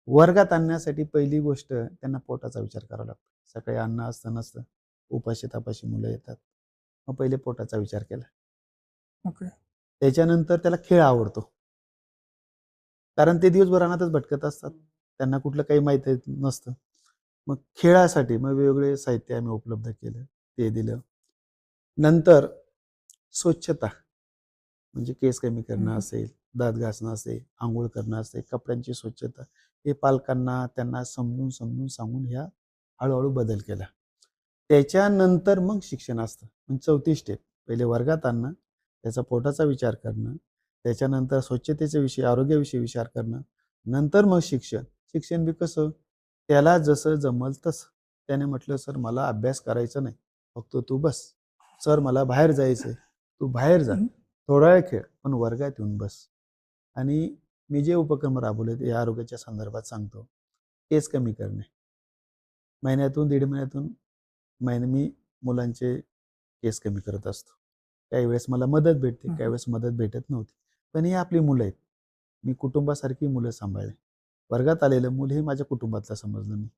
वर्गात आणण्यासाठी पहिली गोष्ट त्यांना पोटाचा विचार करावा लागतो. सकाळी अन्न असतं नसतं, उपाशी तापाशी मुलं येतात. मग पहिले पोटाचा विचार केला. ओके. त्याच्यानंतर त्याला खेळ आवडतो. कारण ते दिवसभर अनाथच भटकत असतात. त्यांना कुठलं काही माहीत नसतं. मग खेळासाठी मग वेगवेगळे साहित्य आम्ही उपलब्ध केलं, ते दिलं. नंतर स्वच्छता म्हणजे केस कमी करणं असेल, दात घासणं असेल, अंघोळ करणं असेल, कपड्यांची स्वच्छता, हे पालकांना त्यांना समजून समजून सांगून ह्या हळूहळू बदल केला. त्याच्यानंतर मग शिक्षण असतं. म्हणजे चौथी स्टेप पहिले वर्गात आणणं, त्याचा पोटाचा विचार करणं, त्याच्यानंतर स्वच्छतेच्या विषयी आरोग्याविषयी विचार करणं, नंतर मग शिक्षण. शिक्षण बी कसं त्याला जसं जमल तसं. त्याने म्हटलं सर मला अभ्यास करायचा नाही, फक्त तू बस. सर मला बाहेर जायचंय, तू बाहेर जा, थोडा वेळ खेळ, पण वर्गात येऊन बस. आणि मी जे उपक्रम राबवले ते या आरोग्याच्या संदर्भात सांगतो. केस कमी करणे, महिन्यातून 1.5 महिन्यातून मी मुलांचे केस कमी करत असतो. काही वेळेस मला मदत भेटते, काही वेळेस मदत भेटत नव्हती. पण ही आपली मुलं आहेत. मी कुटुंबासारखी मुलं सांभाळली. वर्गात आलेलं मूल हे माझ्या कुटुंबातलं समजलं मी.